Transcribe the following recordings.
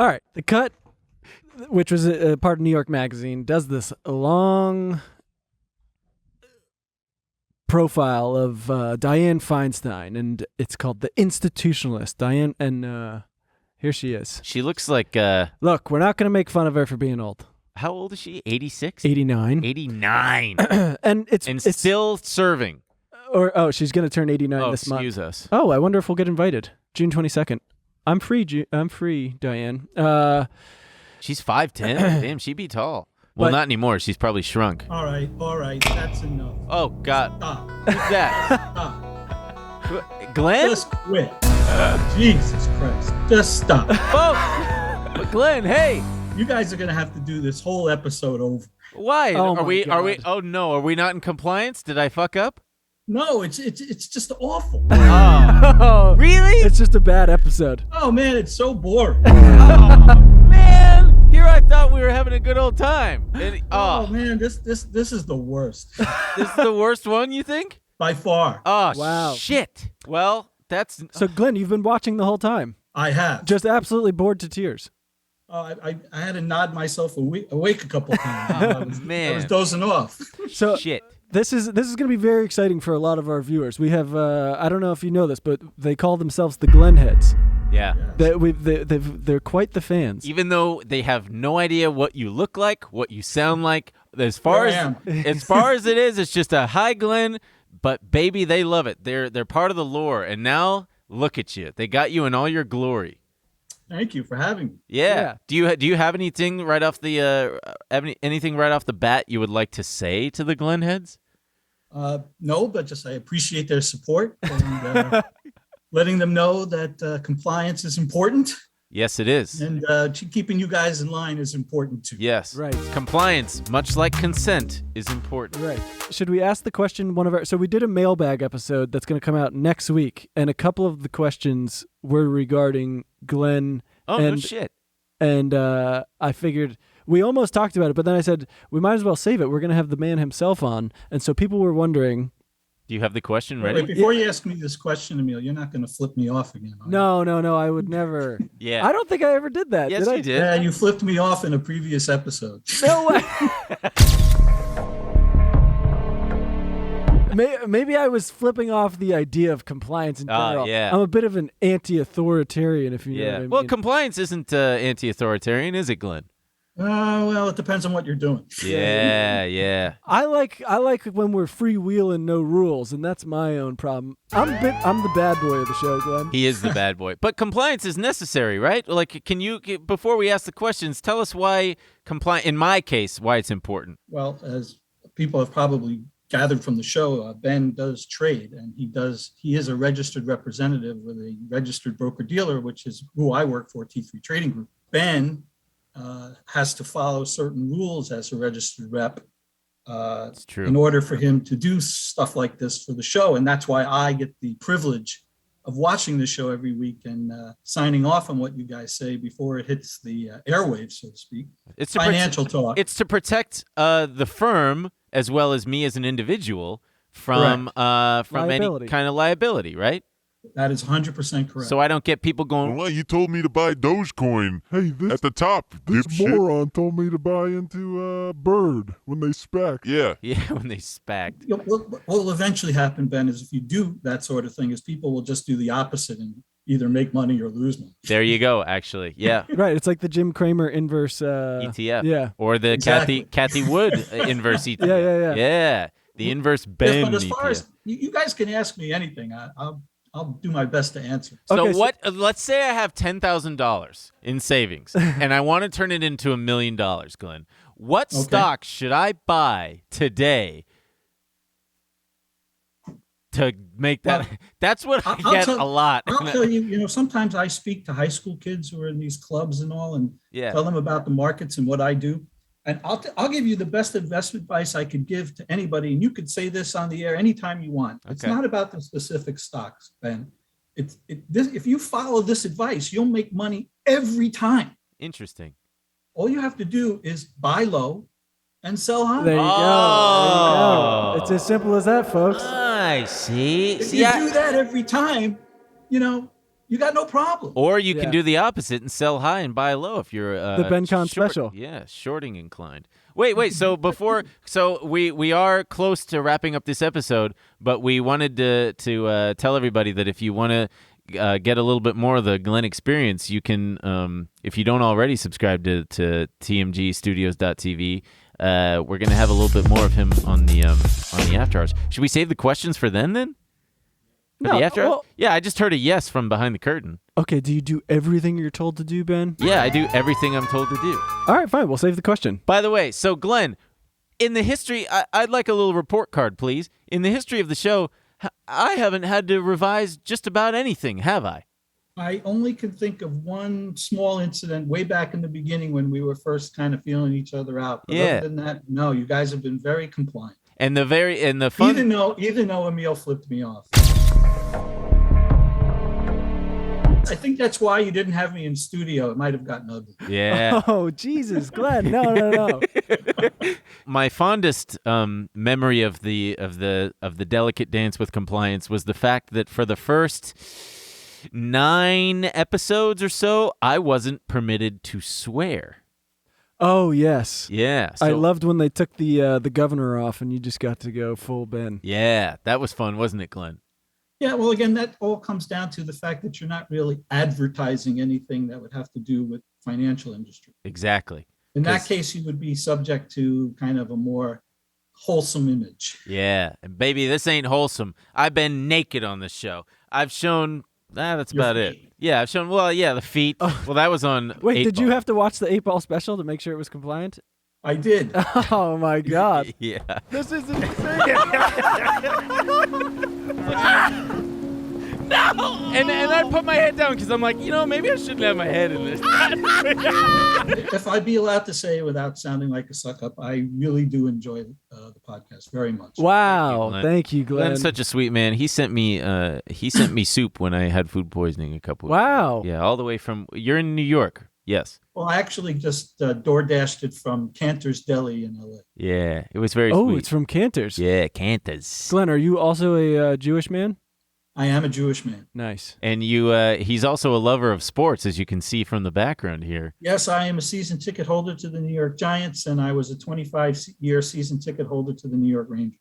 All right. The Cut, which was a part of New York Magazine, does this long profile of Dianne Feinstein, and it's called The Institutionalist. Dianne, and here she is. She looks like... Look, we're not going to make fun of her for being old. How old is she? 86? 89. 89. And it's still serving. She's going to turn 89 this month. Excuse us. Oh, I wonder if we'll get invited. June 22nd. I'm free, Dianne. She's 5'10". Damn, she'd be tall. Well, not anymore. She's probably shrunk. All right. That's enough. Oh, God. Stop. Who's that? Stop. Glen? Just quit. Jesus Christ. Just stop. Oh, Glen, hey. You guys are going to have to do this whole episode over. Why? Oh, Are we? God. Oh, no. Are we not in compliance? Did I fuck up? No, it's just awful. Oh, really? It's just a bad episode. Oh, man, it's so boring. Oh, man. Here I thought we were having a good old time. Oh, man, this is the worst. This is the worst one, you think? By far. Oh, Wow. shit. Well, that's... So, Glenn, you've been watching the whole time. I have. Just absolutely bored to tears. I had to nod myself awake a couple times. Man. I was dozing off. So Shit. this is going to be very exciting for a lot of our viewers. We have I don't know if you know this, but they call themselves the Glen Heads. Yeah. They're quite the fans. Even though they have no idea what you look like, what you sound like, as far as it is, it's just a hi, Glen. But baby, they love it. They're part of the lore. And now look at you. They got you in all your glory. Thank you for having me. Yeah. Do you have anything right off the anything right off the bat you would like to say to the Glen Heads? No, but just I appreciate their support and letting them know that compliance is important. Yes, it is. And keeping you guys in line is important too. Yes. Right. Compliance, much like consent, is important. Right. Should we ask the question so we did a mailbag episode that's going to come out next week, and a couple of the questions were regarding Glenn. Oh, no shit. And I figured we almost talked about it, but then I said we might as well save it. We're going to have the man himself on. And so people were wondering. Do you have the question ready? Wait, before you ask me this question, Emil, you're not going to flip me off again. No, I would never. Yeah. I don't think I ever did that. Yes, did I? you did. Yeah, you flipped me off in a previous episode. No way. Maybe I was flipping off the idea of compliance in general. Yeah. I'm a bit of an anti-authoritarian, if you know what I mean. Well, compliance isn't anti-authoritarian, is it, Glenn? Well, it depends on what you're doing. Yeah. I like when we're freewheeling, no rules, and that's my own problem. I'm the bad boy of the show, Glenn. He is the bad boy. But compliance is necessary, right? Like, can you, before we ask the questions, tell us why compliance, in my case, why it's important? Well, as people have probably gathered from the show, Ben does trade, and he is a registered representative with a registered broker-dealer, which is who I work for, T3 Trading Group. Ben has to follow certain rules as a registered rep That's true. in order for him to do stuff like this for the show. And that's why I get the privilege of watching the show every week and signing off on what you guys say before it hits the airwaves, so to speak. It's financial talk. It's to protect the firm as well as me as an individual from any kind of liability, right? That is 100% correct. So I don't get people going, well, you told me to buy Dogecoin at the top. This dipshit. moron told me to buy into Bird when they spec. Yeah. when they spacked. What will eventually happen, Ben, is if you do that sort of thing, is people will just do the opposite and either make money or lose money. There you go, actually. Yeah. Right. It's like the Jim Cramer inverse ETF. Yeah. Or the Exactly. Kathy Wood inverse ETF. Yeah. Yeah. The inverse Ben Yes, but as far ETF. as you guys can ask me anything, I'll do my best to answer. So Okay, what? Let's say I have $10,000 in savings, and I want to turn it into $1 million, Glenn. What stock should I buy today to make that? That's what I get a lot. I'll tell you, sometimes I speak to high school kids who are in these clubs and all, and tell them about the markets and what I do. And I'll give you the best investment advice I could give to anybody, and you could say this on the air anytime you want. It's not about the specific stocks, Ben. If you follow this advice, you'll make money every time. Interesting. All you have to do is buy low and sell high. There you go. It's as simple as that, folks. I see. If you do that every time, you got no problem. Or you can do the opposite and sell high and buy low if you're the Ben Cahn special. Yeah, shorting inclined. Wait. So we are close to wrapping up this episode, but we wanted to tell everybody that if you want to get a little bit more of the Glen experience, you can, if you don't already subscribe to tmgstudios.tv, we're gonna have a little bit more of him on the after hours. Should we save the questions for then? For the after hours? Yeah, I just heard a yes from behind the curtain. Okay, do you do everything you're told to do, Ben? Yeah, I do everything I'm told to do. All right, fine. We'll save the question. By the way, so Glen, in the history, I'd like a little report card, please. In the history of the show, I haven't had to revise just about anything, have I? I only can think of one small incident way back in the beginning when we were first kind of feeling each other out. But other than that, no, you guys have been very compliant. And the fun, even though Emil flipped me off. I think that's why you didn't have me in studio. It might have gotten ugly. Yeah. Oh, Jesus, Glen. No. My fondest memory of the delicate dance with compliance was the fact that for the first 9 episodes or so, I wasn't permitted to swear. Oh, yes. Yeah. I loved when they took the governor off and you just got to go full Ben. Yeah, that was fun, wasn't it, Glen? Yeah, well, again, that all comes down to the fact that you're not really advertising anything that would have to do with financial industry. Exactly. In that case, you would be subject to kind of a more wholesome image. Yeah, and baby, this ain't wholesome. I've been naked on this show. I've shown, that's about it. Yeah, I've shown, the feet. Well, that was on Wait, did you have to watch the 8-Ball special to make sure it was compliant? I did. Oh, my God. Yeah. This is insane. No! And I put my head down because I'm like, maybe I shouldn't have my head in this. If I'd be allowed to say without sounding like a suck-up, I really do enjoy the podcast very much. Wow. Thank you, Glen. Glen's such a sweet man. He sent me soup when I had food poisoning a couple weeks ago. Yeah, all the way from, you're in New York. Yes. Well, I actually just door-dashed it from Cantor's Deli in LA. Yeah, it was very sweet. Oh, it's from Cantor's. Yeah, Cantor's. Glen, are you also a Jewish man? I am a Jewish man. Nice. And he's also a lover of sports, as you can see from the background here. Yes, I am a season ticket holder to the New York Giants, and I was a 25-year season ticket holder to the New York Rangers.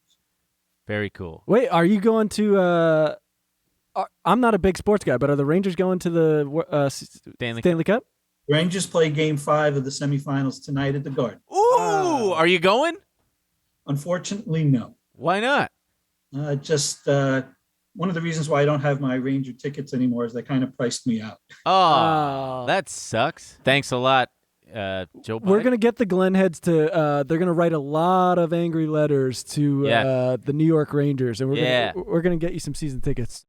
Very cool. Wait, are you going to I'm not a big sports guy, but are the Rangers going to the Stanley Cup? Rangers play Game 5 of the semifinals tonight at the Garden. Ooh, are you going? Unfortunately, no. Why not? One of the reasons why I don't have my Ranger tickets anymore is they kind of priced me out. Oh, that sucks. Thanks a lot, Joe Pike. We're going to get the Glen heads to, they're going to write a lot of angry letters to the New York Rangers, and we're going to get you some season tickets.